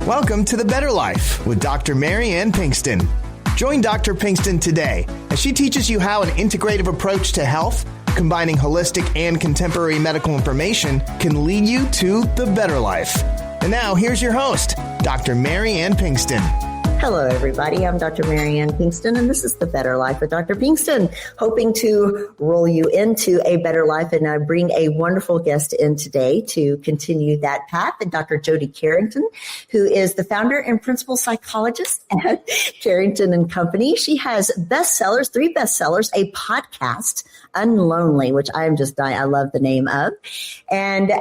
Welcome to The Better Life with Dr. Mary Ann Pinkston. Join Dr. Pinkston today as she teaches you how an integrative approach to health, combining holistic and contemporary medical information, can lead you to the better life. And now, here's your host, Dr. Mary Ann Pinkston. Hello, everybody. I'm Dr. Mary Ann Pinkston, and this is The Better Life with Dr. Pinkston, hoping to roll you into a better life. And I bring a wonderful guest in today to continue that path, and Dr. Jody Carrington, who is the founder and principal psychologist at Carrington and Company. She has bestsellers, 3 bestsellers, a podcast, Unlonely, which I am just dying. I love the name of, and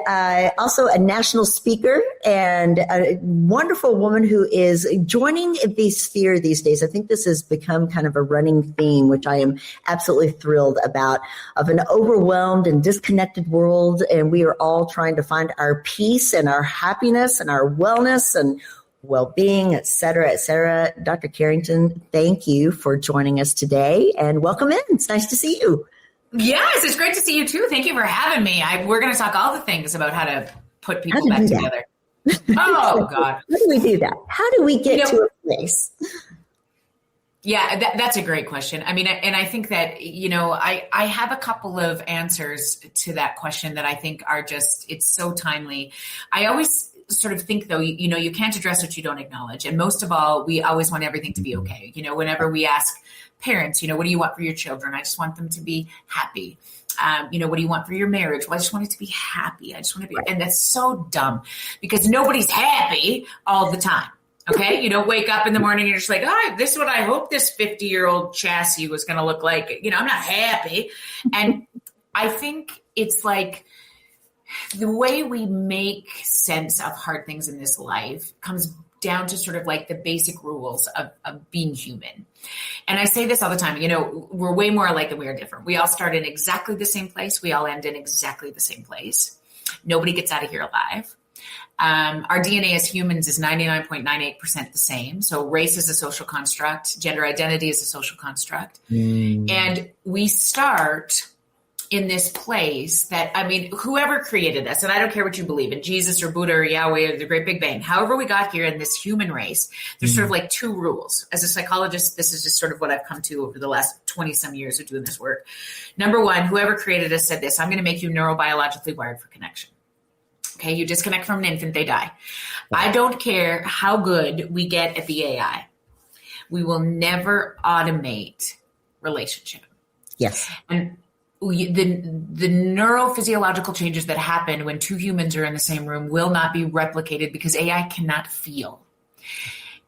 also a national speaker and a wonderful woman who is joining the sphere these days. I think this has become kind of a running theme, which I am absolutely thrilled about, of an overwhelmed and disconnected world. And we are all trying to find our peace and our happiness and our wellness and well-being, et cetera, et cetera. Dr. Carrington, thank you for joining us today and welcome in. It's nice to see you. Yes, it's great to see you too. Thank you for having me. We're going to talk all the things about how to put people back together. Oh, God. How do we do that? How do we get to a place? Yeah, that's a great question. I mean, and I think that, I have a couple of answers to that question that I think are just, it's so timely. I always sort of think, though, you can't address what you don't acknowledge. And most of all, we always want everything to be okay. Whenever we ask parents, what do you want for your children? I just want them to be happy. What do you want for your marriage? Well, I just want it to be happy. I just want to be, and that's so dumb because nobody's happy all the time. Okay. You don't wake up in the morning and you're just like, oh, this is what I hope this 50-year-old chassis was going to look like. I'm not happy. And I think it's like the way we make sense of hard things in this life comes down to sort of like the basic rules of being human. And I say this all the time, we're way more alike than we are different. We all start in exactly the same place. We all end in exactly the same place. Nobody gets out of here alive. Our DNA as humans is 99.98% the same. So race is a social construct. Gender identity is a social construct. And we start in this place that, whoever created us, and I don't care what you believe in, Jesus or Buddha or Yahweh or the Great Big Bang, however we got here in this human race, there's sort of like 2 rules. As a psychologist, this is just sort of what I've come to over the last 20 some years of doing this work. Number 1, whoever created us said this: I'm going to make you neurobiologically wired for connection. Okay, you disconnect from an infant, they die. I don't care how good we get at the AI. We will never automate relationship. Yes. And the neurophysiological changes that happen when 2 humans are in the same room will not be replicated because AI cannot feel.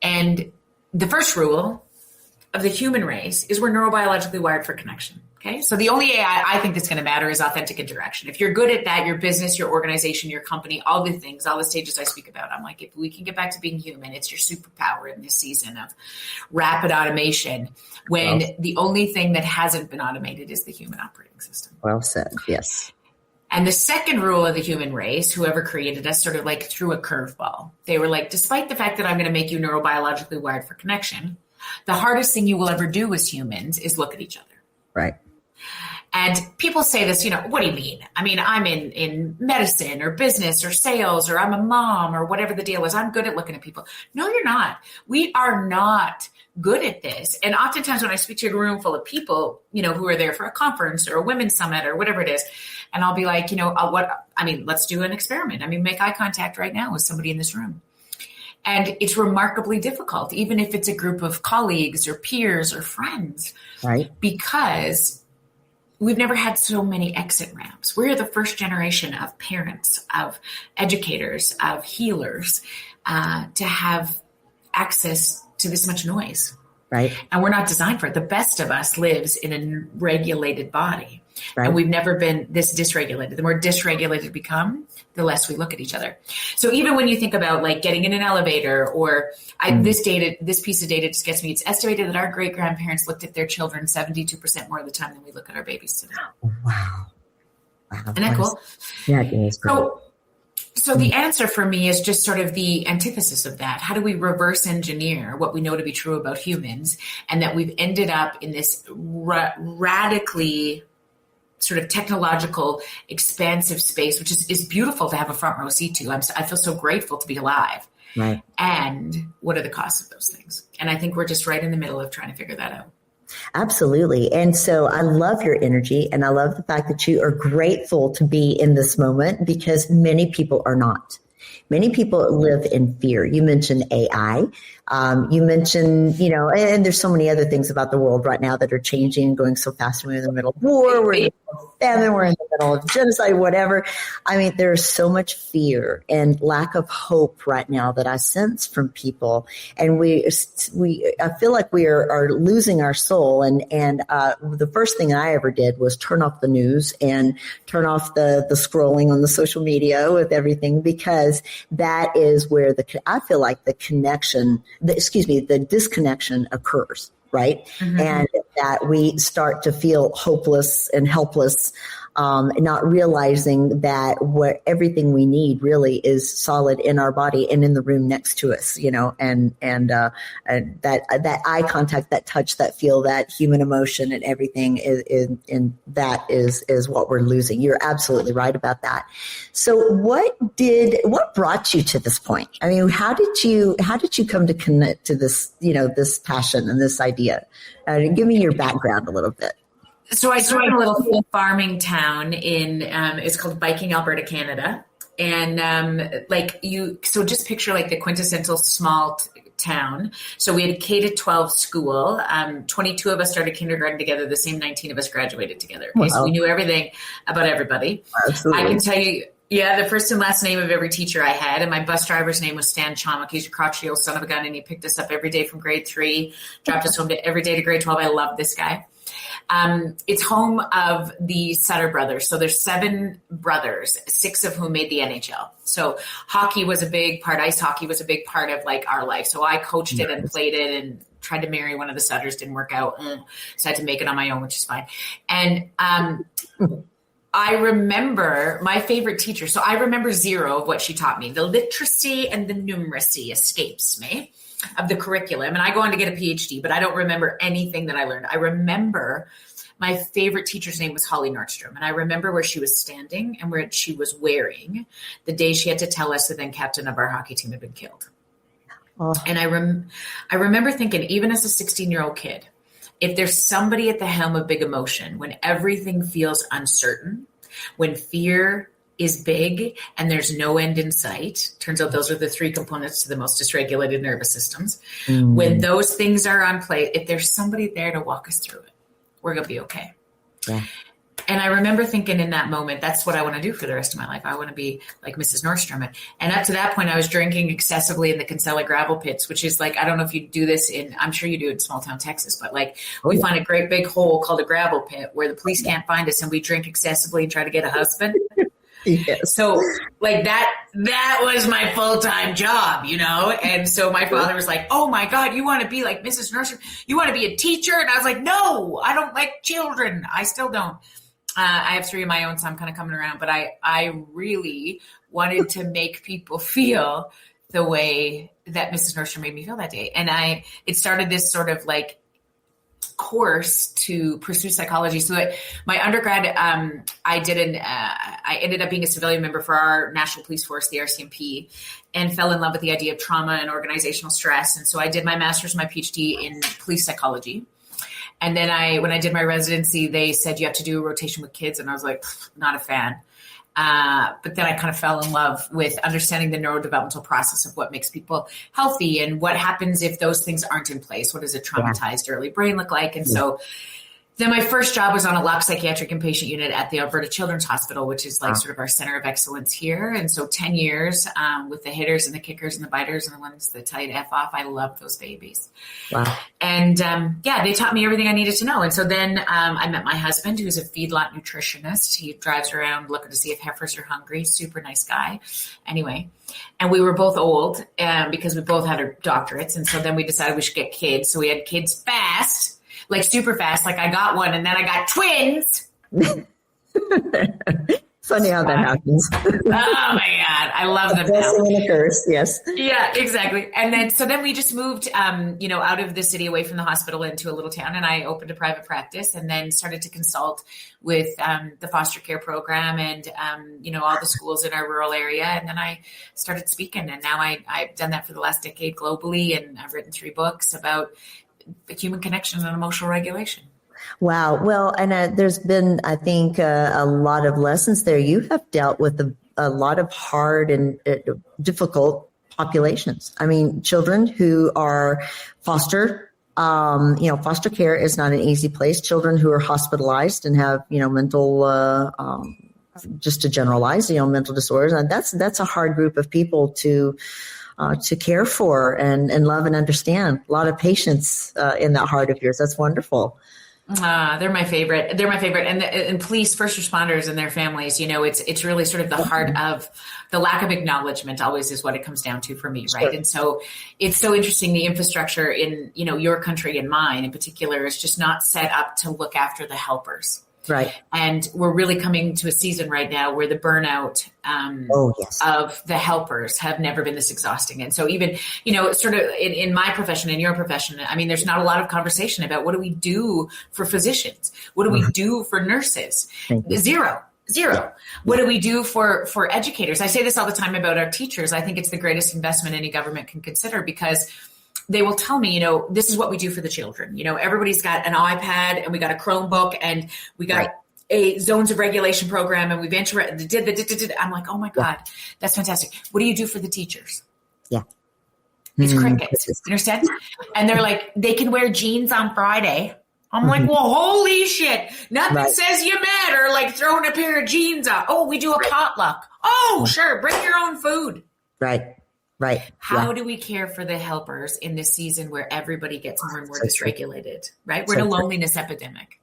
And the first rule of the human race is we're neurobiologically wired for connection. Okay. So the only AI I think that's going to matter is authentic interaction. If you're good at that, your business, your organization, your company, all the things, all the stages I speak about, I'm like, if we can get back to being human, it's your superpower in this season of rapid automation when the only thing that hasn't been automated is the human operating system. Well said. Yes. And the second rule of the human race, whoever created us, sort of like threw a curveball. They were like, despite the fact that I'm going to make you neurobiologically wired for connection, the hardest thing you will ever do as humans is look at each other. Right. And people say this, what do you mean? I'm in medicine or business or sales, or I'm a mom or whatever the deal is. I'm good at looking at people. No, you're not. We are not good at this. And oftentimes when I speak to a room full of people, who are there for a conference or a women's summit or whatever it is, and I'll be like, let's do an experiment. Make eye contact right now with somebody in this room. And it's remarkably difficult, even if it's a group of colleagues or peers or friends, right? Because we've never had so many exit ramps. We're the first generation of parents, of educators, of healers, to have access to this much noise. Right. And we're not designed for it. The best of us lives in a regulated body. Right. And we've never been this dysregulated. The more dysregulated we become, the less we look at each other. So even when you think about like getting in an elevator or this piece of data just gets me, it's estimated that our great grandparents looked at their children 72% more of the time than we look at our babies today. Wow. Isn't that cool? Yeah, it is great. So the answer for me is just sort of the antithesis of that. How do we reverse engineer what we know to be true about humans, and that we've ended up in this radically sort of technological, expansive space, which is beautiful to have a front row seat to. I feel so grateful to be alive. Right. And what are the costs of those things? And I think we're just right in the middle of trying to figure that out. Absolutely. And so I love your energy, and I love the fact that you are grateful to be in this moment, because many people are not. Many people live in fear. You mentioned AI. You mentioned, and there's so many other things about the world right now that are changing and going so fast. We're in the middle of war, we're in the middle of famine, we're in the middle of genocide, whatever. I mean, there's so much fear and lack of hope right now that I sense from people. And I feel like we are losing our soul. And the first thing I ever did was turn off the news and turn off the scrolling on the social media with everything, because that is where I feel like the disconnection occurs, right? Mm-hmm. And that we start to feel hopeless and helpless, not realizing that everything we need really is solid in our body and in the room next to us, and that eye contact, that touch, that feel, that human emotion and everything is what we're losing. You're absolutely right about that. So what brought you to this point? I mean, how did you come to connect to this, this passion and this idea? Give me your background a little bit. So I grew up in a little farming town it's called Viking, Alberta, Canada. And so just picture like the quintessential small town. So we had a K-12 school. 22 of us started kindergarten together. The same 19 of us graduated together. Okay? Wow. So we knew everything about everybody. Absolutely. I can tell you, the first and last name of every teacher I had. And my bus driver's name was Stan Chomuk. He's a crotchety old son of a gun. And he picked us up every day from grade 3, dropped us home every day to grade 12. I love this guy. It's home of the Sutter brothers. So there's 7 brothers, 6 of whom made the NHL. So hockey was a big part. Ice hockey was a big part of like our life. So I coached it and played it and tried to marry one of the Sutters. Didn't work out. So I had to make it on my own, which is fine. And, I remember my favorite teacher. So I remember 0 of what she taught me. The literacy and the numeracy escapes me of the curriculum. And I go on to get a PhD, but I don't remember anything that I learned. I remember my favorite teacher's name was Holly Nordstrom. And I remember where she was standing and where she was wearing the day she had to tell us the then captain of our hockey team had been killed. Oh. And I remember thinking, even as a 16-year-old kid, if there's somebody at the helm of big emotion, when everything feels uncertain, when fear is big and there's no end in sight, turns out those are the 3 components to the most dysregulated nervous systems. When those things are on play, if there's somebody there to walk us through it, we're going to be okay. Yeah. And I remember thinking in that moment, that's what I want to do for the rest of my life. I want to be like Mrs. Nordstrom. And up to that point, I was drinking excessively in the Kinsella gravel pits, which is like, I don't know if you do this I'm sure you do it in small town Texas, but like we find a great big hole called a gravel pit where the police can't find us and we drink excessively and try to get a husband. Yes. So like that was my full-time job, And so my father was like, oh my God, you want to be like Mrs. Nordstrom? You want to be a teacher? And I was like, no, I don't like children. I still don't. I have 3 of my own, so I'm kind of coming around, but I really wanted to make people feel the way that Mrs. Nordstrom made me feel that day. And it started this sort of like course to pursue psychology. So my undergrad, I ended up being a civilian member for our National Police Force, the RCMP, and fell in love with the idea of trauma and organizational stress. And so I did my master's and my PhD in police psychology. And then when I did my residency, they said you have to do a rotation with kids. And I was like, not a fan. But then I kind of fell in love with understanding the neurodevelopmental process of what makes people healthy and what happens if those things aren't in place. What does a traumatized early brain look like? And so then my first job was on a locked psychiatric inpatient unit at the Alberta Children's Hospital, which is like sort of our center of excellence here. And so 10 years with the hitters and the kickers and the biters and the ones that tell you to F off. I love those babies. Wow. And they taught me everything I needed to know. And so then I met my husband, who's a feedlot nutritionist. He drives around looking to see if heifers are hungry. Super nice guy. Anyway, and we were both old because we both had our doctorates. And so then we decided we should get kids. So we had kids fast. Like super fast, like I got one and then I got twins. Funny how that happens. Oh my God. I love them. Blessing and a curse. Yes. Yeah, exactly. And then we just moved, out of the city, away from the hospital, into a little town, and I opened a private practice, and then started to consult with the foster care program and all the schools in our rural area. And then I started speaking, and now I've done that for the last decade globally, and I've written 3 books about human connection and emotional regulation. Wow. Well, and there's been, I think, a lot of lessons there. You have dealt with a lot of hard and difficult populations. I mean, children who are foster care is not an easy place. Children who are hospitalized and have, mental, just to generalize, mental disorders. And that's a hard group of people to care for and love and understand. A lot of patience in that heart of yours. That's wonderful. They're my favorite. And police, first responders and their families, it's really sort of the heart of the lack of acknowledgement always is what it comes down to for me. Right. Sure. And so it's so interesting. The infrastructure in, your country and mine in particular is just not set up to look after the helpers. Right. And we're really coming to a season right now where the burnout of the helpers have never been this exhausting. And so even, sort of in my profession, in your profession, I mean, there's not a lot of conversation about what do we do for physicians? What do we do for nurses? Zero. What do we do for educators? I say this all the time about our teachers. I think it's the greatest investment any government can consider, because they will tell me, this is what we do for the children. Everybody's got an iPad and we got a Chromebook and we got a zones of regulation program and we've I'm like, oh my God, that's fantastic. What do you do for the teachers? Yeah. It's crickets. Understand? And they're like, they can wear jeans on Friday. I'm like, well, holy shit. Nothing says you matter like throwing a pair of jeans on. Oh, we do a potluck. Oh, sure. Bring your own food. Right. How do we care for the helpers in this season where everybody gets more and more dysregulated, right? We're in a loneliness epidemic,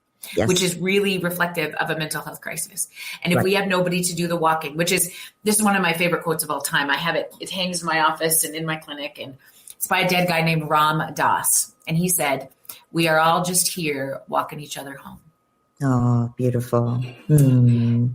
which is really reflective of a mental health crisis. And if we have nobody to do the walking, this is one of my favorite quotes of all time. I have it hangs in my office and in my clinic, and it's by a dead guy named Ram Dass. And he said, we are all just here walking each other home. Oh, beautiful. And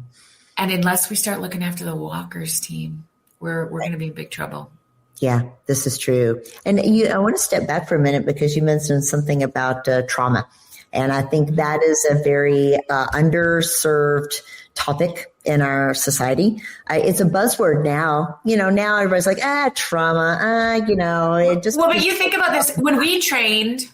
unless we start looking after the walkers team, we're going to be in big trouble. Yeah, this is true. And I want to step back for a minute because you mentioned something about trauma. And I think that is a very underserved topic in our society. It's a buzzword now. Now everybody's like, trauma, it just. Well, but you think about this. When we trained,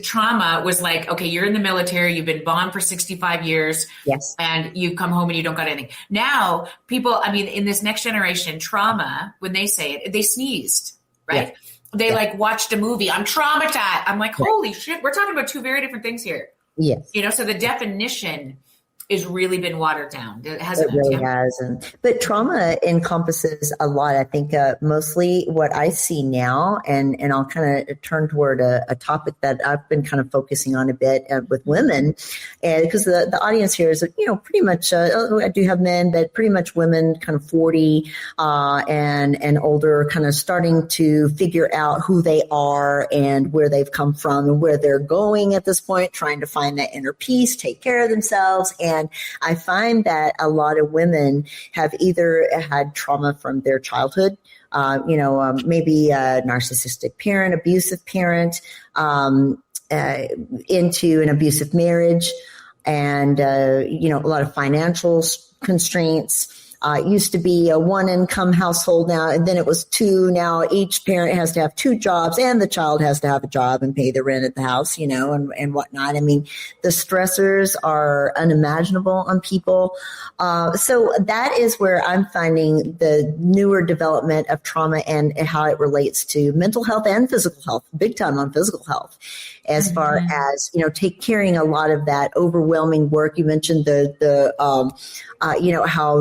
trauma was like, okay, you're in the military, you've been bombed for 65 years. Yes. And you come home and you don't got anything. Now, people, in this next generation, trauma, when they say it, they sneezed, right? Yeah. They watched a movie. I'm traumatized. I'm like, holy shit, we're talking about 2 very different things here. Yes. So the definition has really been watered down. It really has. But trauma encompasses a lot. I think mostly what I see now, and I'll kind of turn toward a topic that I've been kind of focusing on a bit with women, and because the audience here is, pretty much, I do have men, but pretty much women kind of 40 and older, kind of starting to figure out who they are and where they've come from and where they're going at this point, trying to find that inner peace, take care of themselves. And I find that a lot of women have either had trauma from their childhood, maybe a narcissistic parent, abusive parent, into an abusive marriage, and, a lot of financial constraints. It used to be a 1-income household now, and then it was 2. Now each parent has to have 2 jobs, and the child has to have a job and pay the rent at the house, and whatnot. The stressors are unimaginable on people. So that is where I'm finding the newer development of trauma and how it relates to mental health and physical health, big time on physical health. As far as, carrying a lot of that overwhelming work. You mentioned how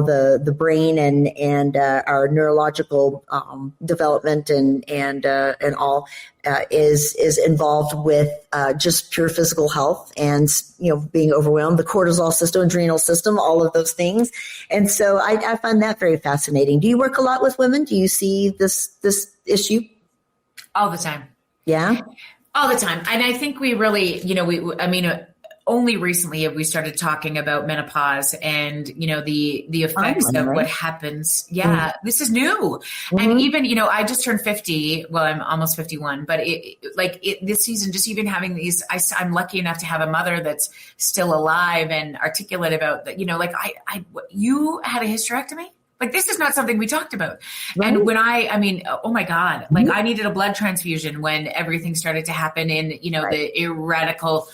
the brain and our neurological development and all is involved with just pure physical health and being overwhelmed, the cortisol system, adrenal system, all of those things. And so I find that very fascinating. Do you work a lot with women? Do you see this issue? All the time. Yeah. All the time. And I think we really, only recently have we started talking about menopause and, the effects of what happens. Yeah, This is new. And even, I just turned 50. Well, I'm almost 51, but this season, just even having these, I'm lucky enough to have a mother that's still alive and articulate about that. You had a hysterectomy? Like, this is not something we talked about. Right. And when oh my God, I needed a blood transfusion when everything started to happen in, the erratical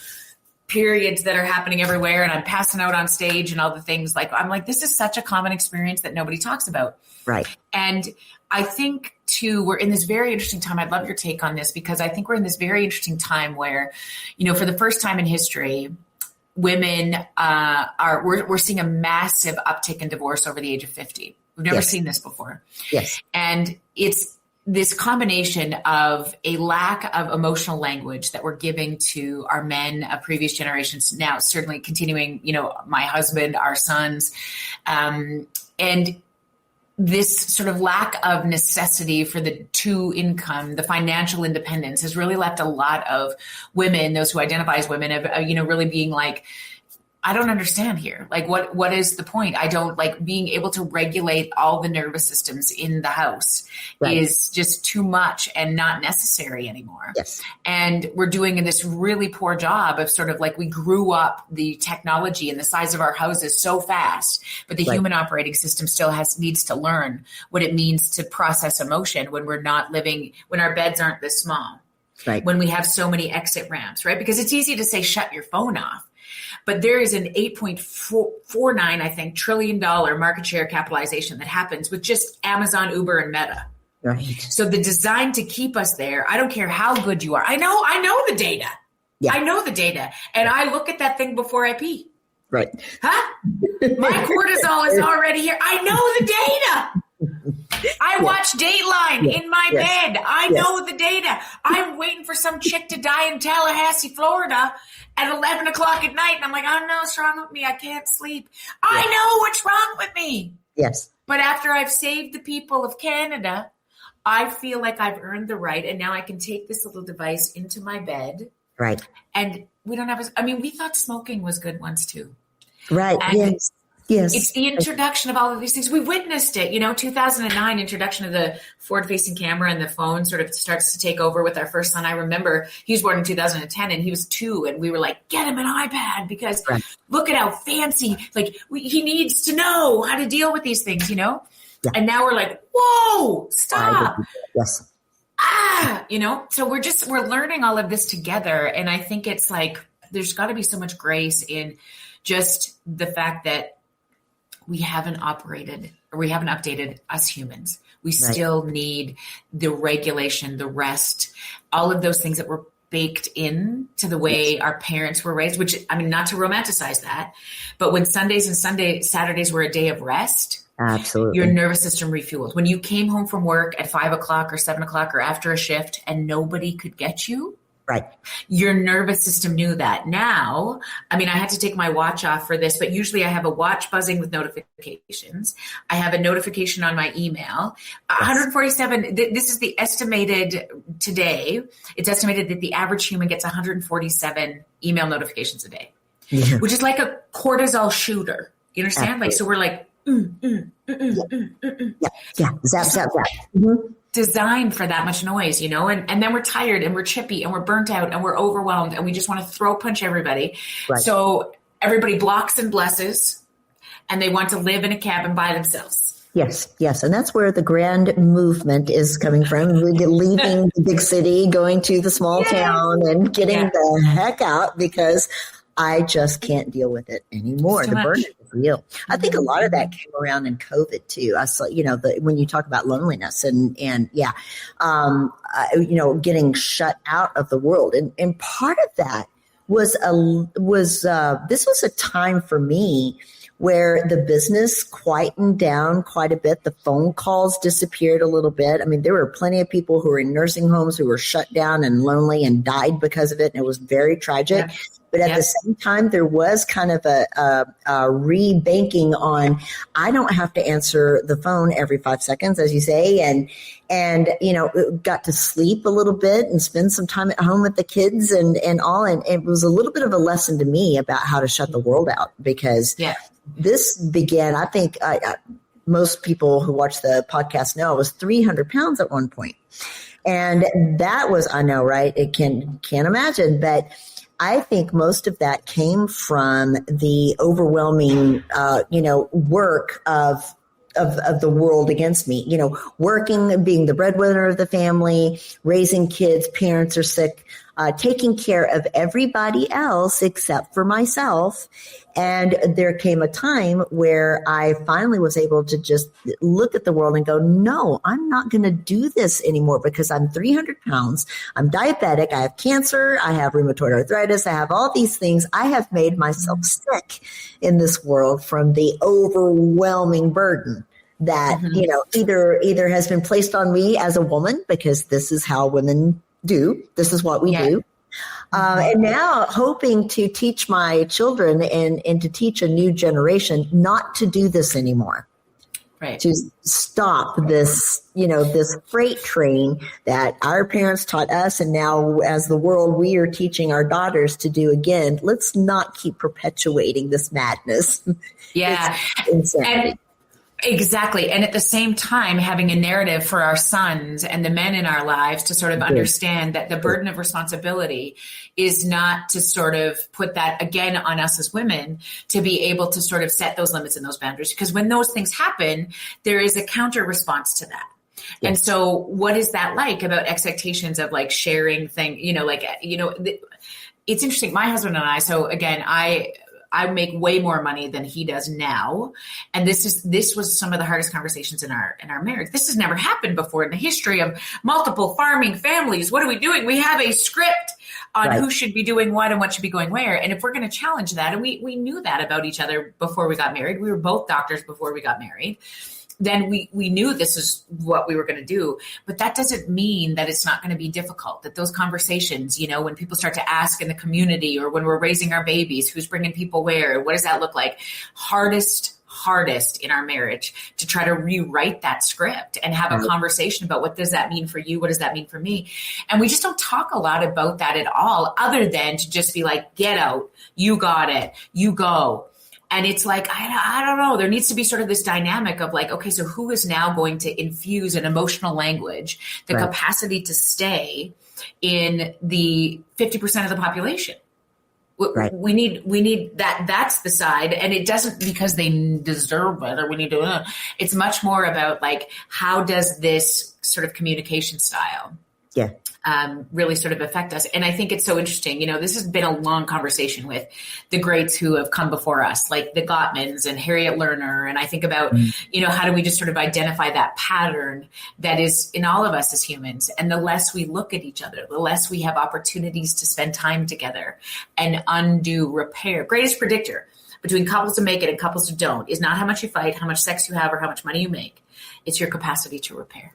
periods that are happening everywhere. And I'm passing out on stage and all the things this is such a common experience that nobody talks about. Right. And I think too, we're in this very interesting time. I'd love your take on this, because I think we're in this very interesting time where, for the first time in history, women we're seeing a massive uptick in divorce over the age of 50. We've never seen this before. Yes. And it's this combination of a lack of emotional language that we're giving to our men of previous generations, now certainly continuing, my husband, our sons, and this sort of lack of necessity for the two income, the financial independence, has really left a lot of women, those who identify as women, really being like, I don't understand here. What is the point? I don't being able to regulate all the nervous systems in the house is just too much and not necessary anymore. Yes. And we're doing this really poor job of sort of we grew up the technology and the size of our houses so fast, but the human operating system still needs to learn what it means to process emotion when we're not living, when our beds aren't this small, when we have so many exit ramps, right? Because it's easy to say, shut your phone off. But there is an $8.49, I think, trillion market share capitalization that happens with just Amazon, Uber, and Meta. Right. So the design to keep us there, I don't care how good you are. I know the data. Yeah. I know the data. And I look at that thing before I pee. Right. Huh? My cortisol is already here. I know the data. I watch Dateline in my bed. I know the data. I'm waiting for some chick to die in Tallahassee, Florida at 11 o'clock at night. And I'm like, oh no, what's wrong with me? I can't sleep. I know what's wrong with me. Yes. But after I've saved the people of Canada, I feel like I've earned the right. And now I can take this little device into my bed. Right. And we don't have, we thought smoking was good once too. Right. And Yes. It's the introduction of all of these things. We witnessed it, 2009 introduction of the forward-facing camera and the phone sort of starts to take over with our first son. I remember he was born in 2010 and he was 2 and we were like, get him an iPad because look at how fancy, he needs to know how to deal with these things, Yeah. And now we're like, whoa, stop. Yes. So we're learning all of this together. And I think it's there's got to be so much grace in just the fact that we haven't updated us humans. We still need the regulation, the rest, all of those things that were baked in to the way our parents were raised, which, not to romanticize that, but when Sundays and Saturdays were a day of rest, absolutely, your nervous system refueled. When you came home from work at 5 o'clock or 7 o'clock or after a shift and nobody could get you, your nervous system knew that. Now, I had to take my watch off for this, but usually I have a watch buzzing with notifications. I have a notification on my email. 147, this is the estimated today. It's estimated that the average human gets 147 email notifications a day, which is like a cortisol shooter. You understand? Absolutely. So we're like, Zap, zap, zap. Mm-hmm. Designed for that much noise, and then we're tired and we're chippy and we're burnt out and we're overwhelmed and we just want to throw punch everybody. Right. So everybody blocks and blesses and they want to live in a cabin by themselves. Yes. And that's where the grand movement is coming from. Leaving the big city, going to the small town and getting the heck out because I just can't deal with it anymore. The burnout is real. I think a lot of that came around in COVID too. I saw, when you talk about loneliness and getting shut out of the world. And part of that was this was a time for me where the business quietened down quite a bit. The phone calls disappeared a little bit. There were plenty of people who were in nursing homes who were shut down and lonely and died because of it. And it was very tragic. But at the same time, there was kind of a rebanking on, I don't have to answer the phone every 5 seconds, as you say, and got to sleep a little bit and spend some time at home with the kids and all. And it was a little bit of a lesson to me about how to shut the world out, because this began, I think, most people who watch the podcast know I was 300 pounds at one point. And that was, I know, right? It can't imagine, but I think most of that came from the overwhelming, work of the world against me, working, being the breadwinner of the family, raising kids, parents are sick, taking care of everybody else except for myself. And there came a time where I finally was able to just look at the world and go, no, I'm not going to do this anymore, because I'm 300 pounds. I'm diabetic. I have cancer. I have rheumatoid arthritis. I have all these things. I have made myself sick in this world from the overwhelming burden that, either has been placed on me as a woman, because this is how women do. This is what we do. And now hoping to teach my children and to teach a new generation not to do this anymore. Right. To stop this, this freight train that our parents taught us. And now as the world, we are teaching our daughters to do again. Let's not keep perpetuating this madness. Yeah. It's insanity. Exactly. And at the same time, having a narrative for our sons and the men in our lives to sort of understand that the burden of responsibility is not to sort of put that again on us as women, to be able to sort of set those limits and those boundaries. Because when those things happen, there is a counter response to that. Yes. And so what is that like about expectations of like sharing things, it's interesting. My husband and I, so again, I make way more money than he does now. And this was some of the hardest conversations in our marriage. This has never happened before in the history of multiple farming families. What are we doing? We have a script on who should be doing what and what should be going where. And if we're going to challenge that, and we knew that about each other before we got married, we were both doctors before we got married, then we knew this is what we were going to do. But that doesn't mean that it's not going to be difficult, that those conversations, when people start to ask in the community or when we're raising our babies, who's bringing people where, what does that look like? Hardest in our marriage to try to rewrite that script and have a conversation about what does that mean for you? What does that mean for me? And we just don't talk a lot about that at all, other than to just be like, get out, you got it, you go. And it's like, I don't know, there needs to be sort of this dynamic of like, okay, so who is now going to infuse an emotional language, the capacity to stay in the 50% of the population? We need that. That's the side. And it doesn't because they deserve it or we need to, it's much more about like, how does this sort of communication style really sort of affect us? And I think it's so interesting. This has been a long conversation with the greats who have come before us, like the Gottmans and Harriet Lerner. And I think about, how do we just sort of identify that pattern that is in all of us as humans? And the less we look at each other, the less we have opportunities to spend time together and undo repair. Greatest predictor between couples who make it and couples who don't is not how much you fight, how much sex you have, or how much money you make. It's your capacity to repair.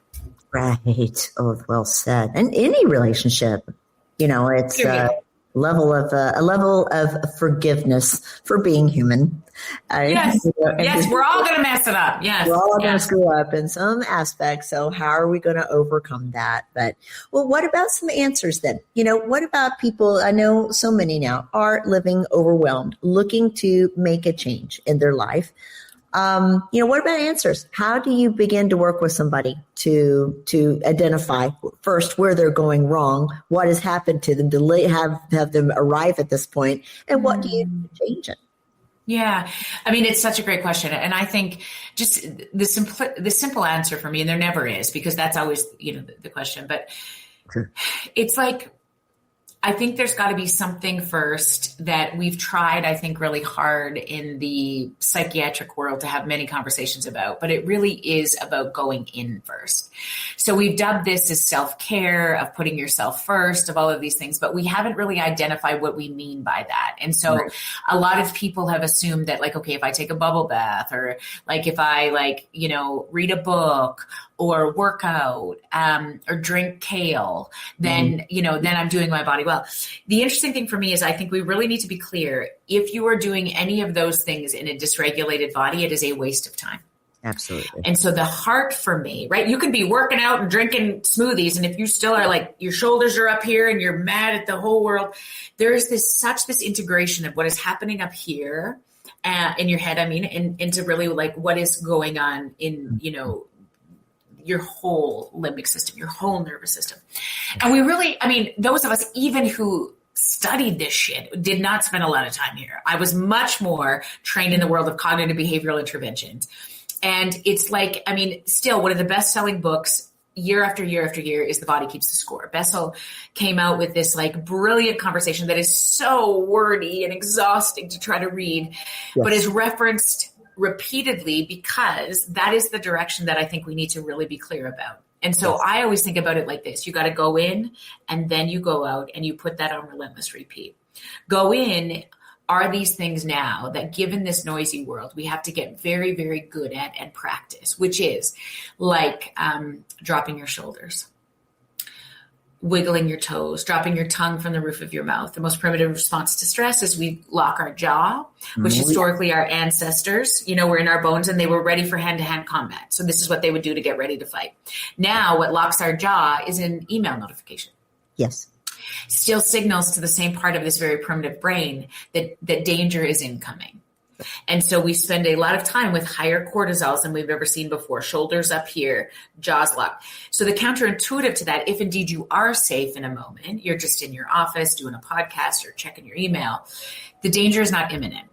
Right. Oh, well said. And any relationship, it's a level of forgiveness for being human. Yes. Yes. We're all going to mess it up. Yes. We're all going to screw up in some aspects. So how are we going to overcome that? But, well, what about some answers then? What about people? I know so many now are living overwhelmed, looking to make a change in their life. What about answers? How do you begin to work with somebody to identify first where they're going wrong, what has happened to them to have them arrive at this point, and what do you do to change it? Yeah. I mean, it's such a great question. And I think just the simple answer for me, and there never is, because that's always, the question, but it's like, I think there's got to be something first that we've tried, I think, really hard in the psychiatric world to have many conversations about, but it really is about going in first. So we've dubbed this as self-care, of putting yourself first, of all of these things, but we haven't really identified what we mean by that. And so a lot of people have assumed that, like, okay, if I take a bubble bath, or like if I read a book, or work out, or drink kale, then, then I'm doing my body well. The interesting thing for me is I think we really need to be clear. If you are doing any of those things in a dysregulated body, it is a waste of time. Absolutely. And so the heart for me, right? You can be working out and drinking smoothies. And if you still are like, your shoulders are up here and you're mad at the whole world, there is this integration of what is happening up here in your head. Into really like what is going on in, your whole limbic system, your whole nervous system. And we really, those of us even who studied this shit did not spend a lot of time here. I was much more trained in the world of cognitive behavioral interventions. And it's like, still one of the best-selling books year after year after year is The Body Keeps the Score. Bessel came out with this like brilliant conversation that is so wordy and exhausting to try to read, yes, but is referenced repeatedly because that is the direction that I think we need to really be clear about. And so yes, I always think about it like this. You got to go in and then you go out and you put that on Relentless Repeat. Go in. Are these things now that given this noisy world, we have to get very, very good at and practice, which is like dropping your shoulders, wiggling your toes, dropping your tongue from the roof of your mouth. The most primitive response to stress is we lock our jaw, which historically our ancestors, were in our bones and they were ready for hand-to-hand combat. So this is what they would do to get ready to fight. Now what locks our jaw is an email notification. Yes. Still signals to the same part of this very primitive brain that danger is incoming. And so we spend a lot of time with higher cortisols than we've ever seen before, shoulders up here, jaws locked. So the counterintuitive to that, if indeed you are safe in a moment, you're just in your office doing a podcast or checking your email, the danger is not imminent.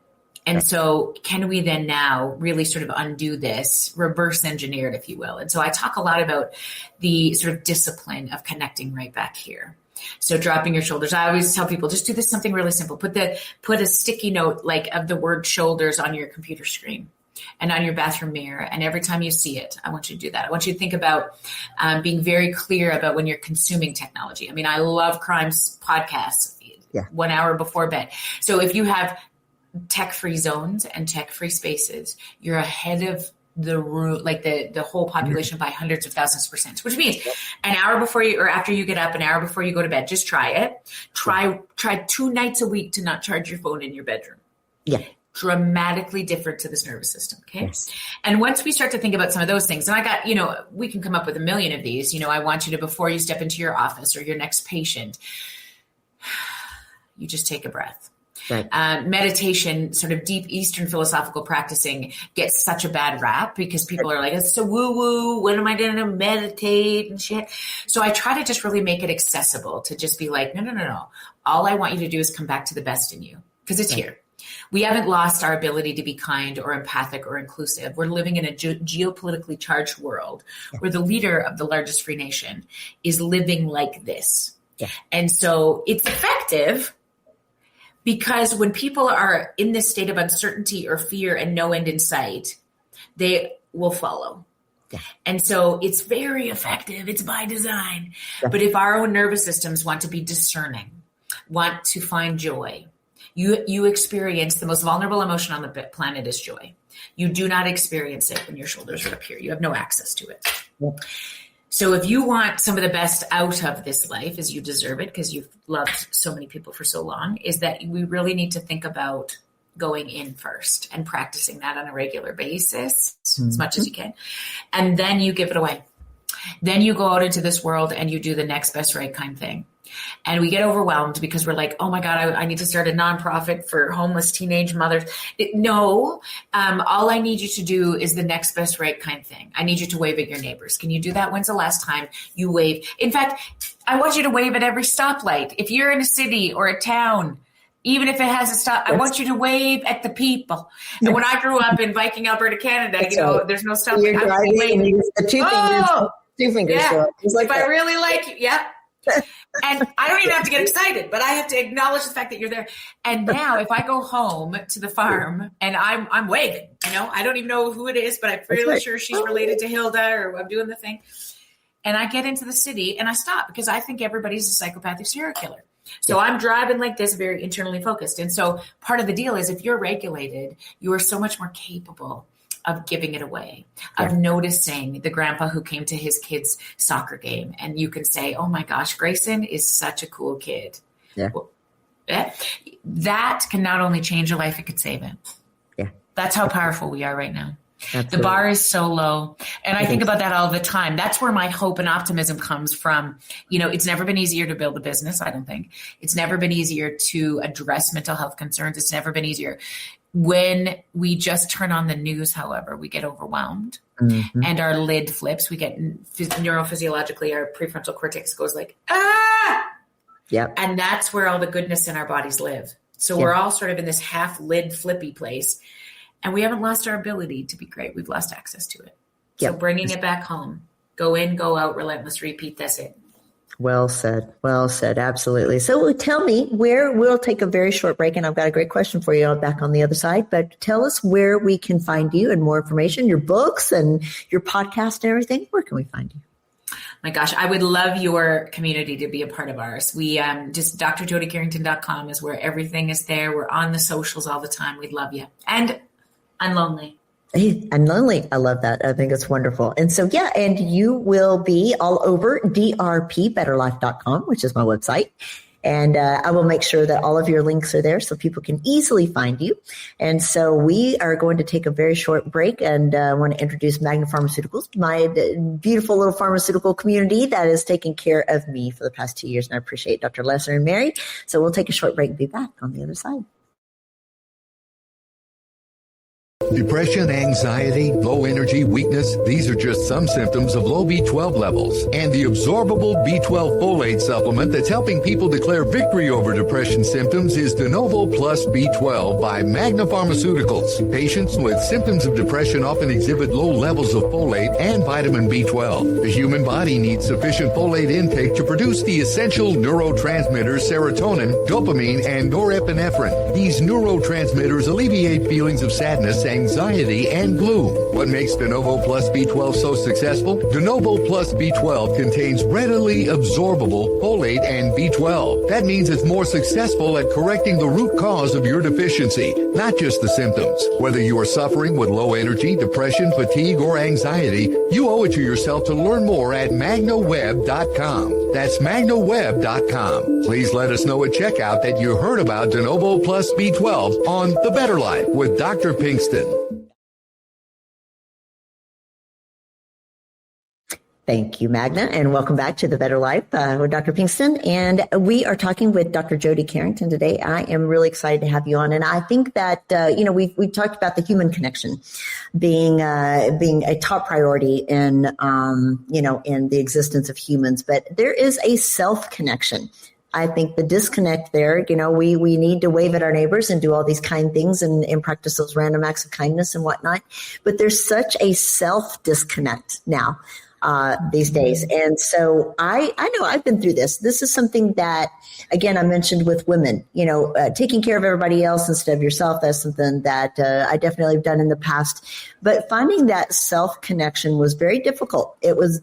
And so can we then now really sort of undo this, reverse engineer it, if you will? And so I talk a lot about the sort of discipline of connecting right back here. So dropping your shoulders. I always tell people, just do this something really simple. Put a sticky note like of the word shoulders on your computer screen and on your bathroom mirror. And every time you see it, I want you to do that. I want you to think about being very clear about when you're consuming technology. I love crimes podcasts 1 hour before bed. So if you have tech-free zones and tech-free spaces, you're ahead of the root, like the whole population by hundreds of thousands of %, which means an hour before you, or after you get up, an hour before you go to bed, just try it. Try 2 nights a week to not charge your phone in your bedroom. Yeah. Dramatically different to this nervous system. Okay. Yes. And once we start to think about some of those things, and I got, we can come up with a million of these, I want you to, before you step into your office or your next patient, you just take a breath. Right. Meditation, sort of deep Eastern philosophical practicing gets such a bad rap because people are like, it's so woo-woo. When am I going to meditate and shit? So I try to just really make it accessible to just be like, no. All I want you to do is come back to the best in you because it's here. We haven't lost our ability to be kind or empathic or inclusive. We're living in a geopolitically charged world where the leader of the largest free nation is living like this. Yeah. And so it's effective. Because when people are in this state of uncertainty or fear and no end in sight, they will follow. Yeah. And so it's very effective. It's by design. Yeah. But if our own nervous systems want to be discerning, want to find joy, you experience the most vulnerable emotion on the planet is joy. You do not experience it when your shoulders are up here. You have no access to it. Yeah. So if you want some of the best out of this life, as you deserve it, because you've loved so many people for so long, is that we really need to think about going in first and practicing that on a regular basis, as much as you can. And then you give it away. Then you go out into this world and you do the next best right kind thing. And we get overwhelmed because we're like, oh my God, I need to start a nonprofit for homeless teenage mothers. All I need you to do is the next best right kind thing. I need you to wave at your neighbors. Can you do that? When's the last time you waved? In fact, I want you to wave at every stoplight. If you're in a city or a town, even if it has a stop, I want you to wave at the people. And when I grew up in Viking, Alberta, Canada, there's no stoplight. You're driving and you use the two fingers. Yeah. Like if I really like you, yeah. And I don't even have to get excited, but I have to acknowledge the fact that you're there. And now if I go home to the farm and I'm waving, I don't even know who it is, but I'm fairly sure she's related to Hilda or I'm doing the thing. And I get into the city and I stop because I think everybody's a psychopathic serial killer. So I'm driving like this, very internally focused. And so part of the deal is if you're regulated, you are so much more capable of giving it away, of noticing the grandpa who came to his kid's soccer game. And you can say, oh my gosh, Grayson is such a cool kid. Yeah. Well, that can not only change your life, it could save it. Yeah. That's how powerful we are right now. Absolutely. The bar is so low. And I think about that all the time. That's where my hope and optimism comes from. It's never been easier to build a business, I don't think. It's never been easier to address mental health concerns. It's never been easier. When we just turn on the news, however, we get overwhelmed and our lid flips. We get neurophysiologically, our prefrontal cortex goes like, ah! Yep. And that's where all the goodness in our bodies live. So we're all sort of in this half lid flippy place. And we haven't lost our ability to be great. We've lost access to it. So bringing it back home, go in, go out, relentless repeat. That's it. Well said. Well said. Absolutely. So tell me where we'll take a very short break, and I've got a great question for you back on the other side, but tell us where we can find you and more information, your books and your podcast and everything. Where can we find you? My gosh, I would love your community to be a part of ours. We just drjodycarrington.com is where everything is there. We're on the socials all the time. We'd love you. And Unlonely. Unlonely. I love that. I think it's wonderful. And so, and you will be all over drpbetterlife.com, which is my website. And I will make sure that all of your links are there so people can easily find you. And so we are going to take a very short break, and I want to introduce Magna Pharmaceuticals, my beautiful little pharmaceutical community that has taken care of me for the past 2 years. And I appreciate Dr. Lesser and Mary. So we'll take a short break and be back on the other side. Depression, anxiety, low energy, weakness, these are just some symptoms of low B12 levels. And the absorbable B12 folate supplement that's helping people declare victory over depression symptoms is De Novo Plus B12 by Magna Pharmaceuticals. Patients with symptoms of depression often exhibit low levels of folate and vitamin B12. The human body needs sufficient folate intake to produce the essential neurotransmitters serotonin, dopamine, and norepinephrine. These neurotransmitters alleviate feelings of sadness, anxiety, and gloom. What makes De Novo Plus B12 so successful? De Novo Plus B12 contains readily absorbable folate and B12. That means it's more successful at correcting the root cause of your deficiency, not just the symptoms. Whether you are suffering with low energy, depression, fatigue, or anxiety, you owe it to yourself to learn more at magnaweb.com. That's magnaweb.com. Please let us know at checkout that you heard about De Novo Plus B12 on The Better Life with Dr. Pinkston. Thank you, Magna, and welcome back to The Better Life with Dr. Pinkston. And we are talking with Dr. Jody Carrington today. I am really excited to have you on. And I think that, we've talked about the human connection being a top priority in the existence of humans. But there is a self-connection. I think the disconnect there, we need to wave at our neighbors and do all these kind things and practice those random acts of kindness and whatnot. But there's such a self-disconnect now. These days. And so I know I've been through this. This is something that, again, I mentioned with women, taking care of everybody else instead of yourself. That's something that I definitely have done in the past. But finding that self-connection was very difficult. I was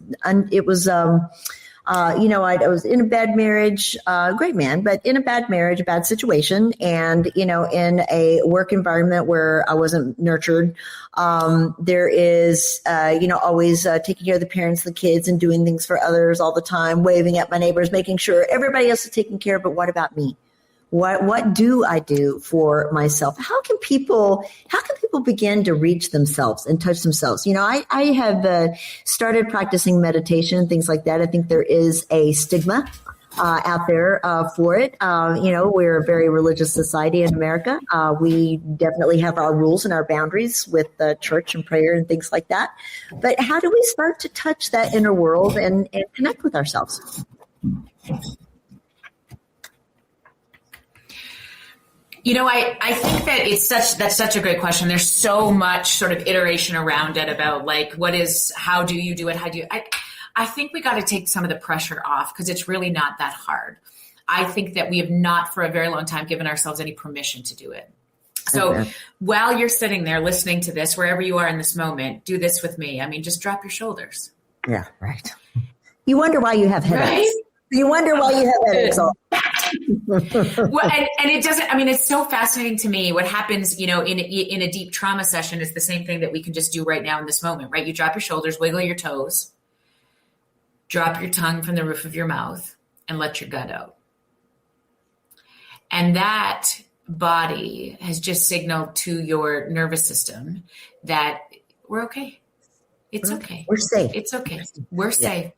in a bad marriage, great man, but in a bad marriage, a bad situation. And, in a work environment where I wasn't nurtured, there is, always taking care of the parents, the kids, and doing things for others all the time, waving at my neighbors, making sure everybody else is taken care of. But what about me? What do I do for myself? How can people begin to reach themselves and touch themselves? I have started practicing meditation and things like that. I think there is a stigma out there for it. We're a very religious society in America. We definitely have our rules and our boundaries with the church and prayer and things like that. But how do we start to touch that inner world and connect with ourselves? I think that that's such a great question. There's so much sort of iteration around it about how do you do it? How do you, I think we got to take some of the pressure off because it's really not that hard. I think that we have not for a very long time given ourselves any permission to do it. So while you're sitting there listening to this, wherever you are in this moment, do this with me. I mean, just drop your shoulders. Yeah, right. You wonder why you have headaches. Right? You wonder why you have headaches all Well, and it doesn't, I mean, it's so fascinating to me. What happens, in a deep trauma session is the same thing that we can just do right now in this moment, right? You drop your shoulders, wiggle your toes, drop your tongue from the roof of your mouth, and let your gut out. And that body has just signaled to your nervous system that we're okay. It's okay. We're safe. It's okay. We're safe.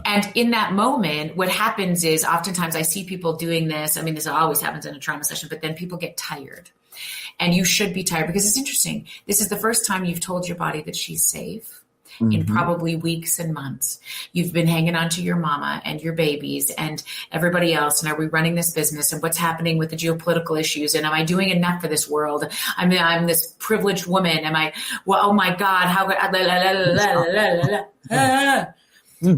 And in that moment, what happens is oftentimes I see people doing this. I mean, this always happens in a trauma session, but then people get tired. And you should be tired because it's interesting. This is the first time you've told your body that she's safe in probably weeks and months. You've been hanging on to your mama and your babies and everybody else. And are we running this business? And what's happening with the geopolitical issues? And am I doing enough for this world? I'm this privileged woman. Am I, well, oh my God, how could,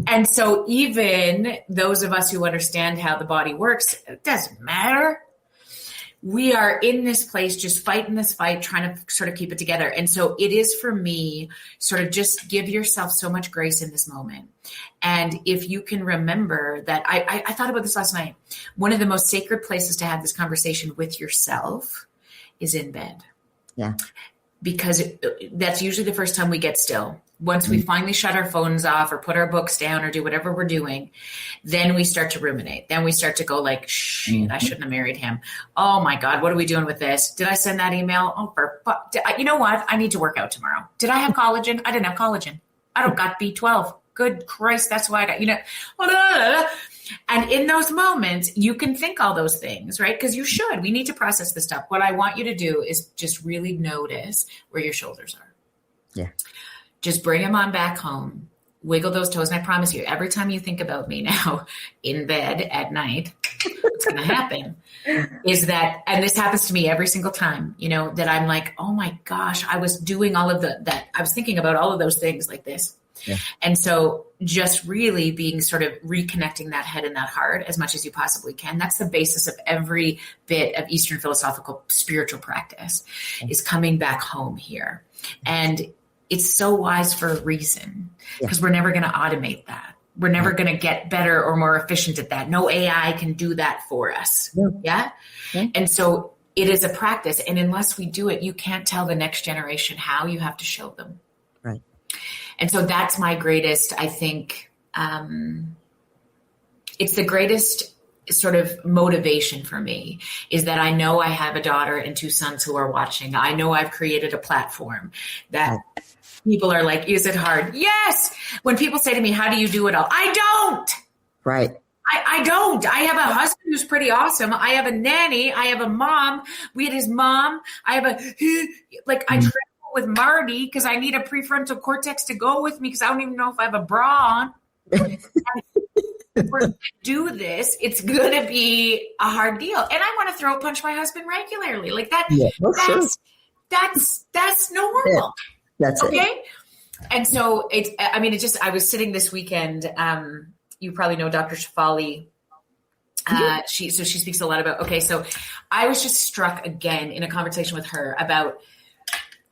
and so even those of us who understand how the body works, it doesn't matter. We are in this place, just fighting this fight, trying to sort of keep it together. And so it is for me, sort of just give yourself so much grace in this moment. And if you can remember that, I thought about this last night. One of the most sacred places to have this conversation with yourself is in bed. Yeah. Because that's usually the first time we get still. Once we finally shut our phones off or put our books down or do whatever we're doing, then we start to ruminate. Then we start to go like, shit, I shouldn't have married him. Oh my God, what are we doing with this? Did I send that email? Oh, for fuck. You know what? I need to work out tomorrow. Did I have collagen? I didn't have collagen. I don't got B12. Good Christ, that's why I got, And in those moments, you can think all those things, right? Because you should. We need to process this stuff. What I want you to do is just really notice where your shoulders are. Yeah. Just bring them on back home, wiggle those toes. And I promise you, every time you think about me now in bed at night, what's going to happen is that, and this happens to me every single time, that I'm like, oh my gosh, I was doing all of that. I was thinking about all of those things like this. Yeah. And so just really being sort of reconnecting that head and that heart as much as you possibly can. That's the basis of every bit of Eastern philosophical spiritual practice is coming back home here. And it's so wise for a reason because we're never going to automate that. We're never going to get better or more efficient at that. No AI can do that for us. Yeah. And so it is a practice. And unless we do it, you can't tell the next generation how. You have to show them. Right. And so that's my greatest, I think, it's the greatest sort of motivation for me is that I know I have a daughter and two sons who are watching. I know I've created a platform that people are like, is it hard? Yes. When people say to me, how do you do it all? I don't. Right. I don't. I have a husband who's pretty awesome. I have a nanny. I have a mom. We had his mom. I have I travel with Marty because I need a prefrontal cortex to go with me because I don't even know if I have a bra on. If we're going to do this, it's going to be a hard deal. And I want to throat punch my husband regularly. Like that. Yeah, that's normal. Yeah, that's okay. It. And so I was sitting this weekend. You probably know Dr. Shafali. She speaks a lot about, so I was just struck again in a conversation with her about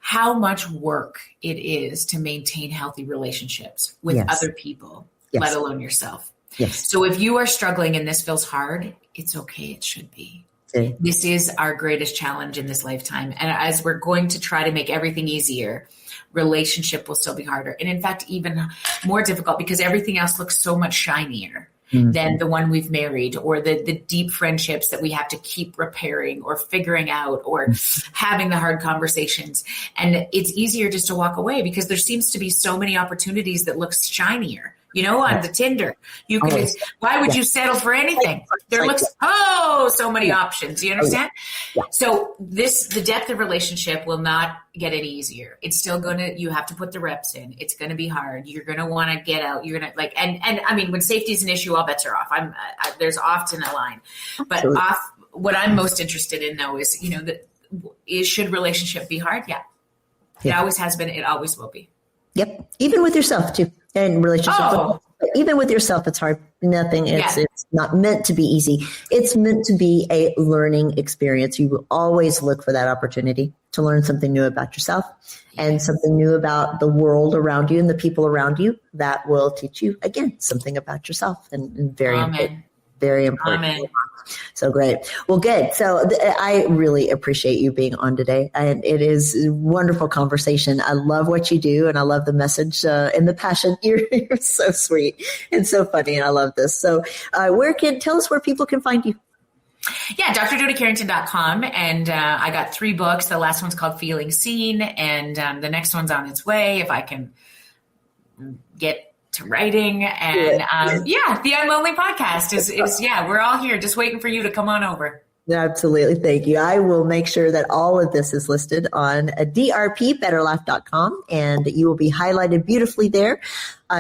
how much work it is to maintain healthy relationships with other people, let alone yourself. Yes. So if you are struggling and this feels hard, it's okay. It should be. Okay. This is our greatest challenge in this lifetime. And as we're going to try to make everything easier, relationship will still be harder. And in fact, even more difficult because everything else looks so much shinier than the one we've married or the deep friendships that we have to keep repairing or figuring out or having the hard conversations. And it's easier just to walk away because there seems to be so many opportunities that look shinier. On the Tinder, you can. Why would you settle for anything? There looks so many options. You understand? Yeah. So the depth of relationship will not get any easier. It's still you have to put the reps in. It's going to be hard. You're going to want to get out. You're going to and I mean, when safety is an issue, all bets are off. There's often a line, but what I'm most interested in though is, should relationship be hard? Yeah. It always has been. It always will be. Yep. Even with yourself too. And relationships, but even with yourself, it's hard. It's not meant to be easy. It's meant to be a learning experience. You will always look for that opportunity to learn something new about yourself and something new about the world around you and the people around you that will teach you, again, something about yourself and very important. Very important. Amen. So great. Well, good. So I really appreciate you being on today. And it is a wonderful conversation. I love what you do, and I love the message and the passion. You're so sweet and so funny, and I love this. So tell us where people can find you. Yeah, drjodycarrington.com. And I got 3 books. The last one's called Feeling Seen, and the next one's on its way if I can get to writing. And the Unlonely podcast is we're all here just waiting for you to come on over. Absolutely. Thank you. I will make sure that all of this is listed on drpbetterlife.com, and you will be highlighted beautifully there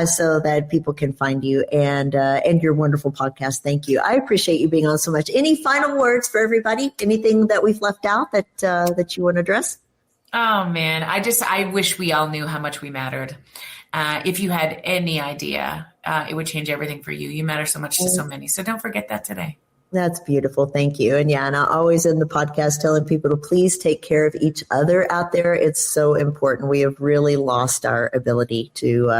so that people can find you and your wonderful podcast. Thank you. I appreciate you being on so much. Any final words for everybody? Anything that we've left out that you want to address? Oh man, I wish we all knew how much we mattered. If you had any idea, it would change everything for you. You matter so much to so many. So don't forget that today. That's beautiful. Thank you. And and I always end the podcast telling people to please take care of each other out there. It's so important. We have really lost our ability to,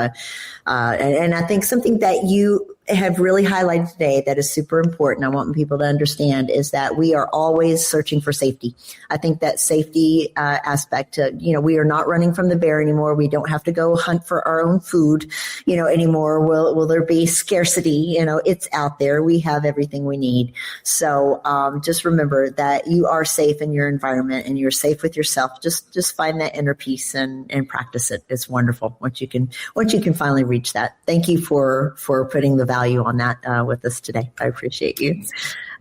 and I think something that you have really highlighted today that is super important, I want people to understand, is that we are always searching for safety. I think that safety aspect, we are not running from the bear anymore. We don't have to go hunt for our own food, anymore. Will there be scarcity? It's out there. We have everything we need. So just remember that you are safe in your environment and you're safe with yourself. Just find that inner peace and practice it. It's wonderful once you can finally reach that. Thank you for putting the value on that with us today. I appreciate you.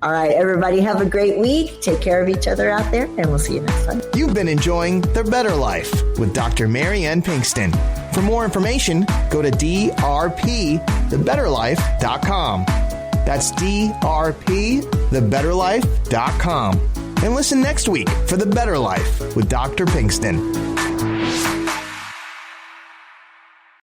All right, everybody, have a great week. Take care of each other out there, and we'll see you next time. You've been enjoying The Better Life with Dr. Marianne Pinkston. For more information, go to drpthebetterlife.com. That's drpthebetterlife.com. And listen next week for The Better Life with Dr. Pinkston.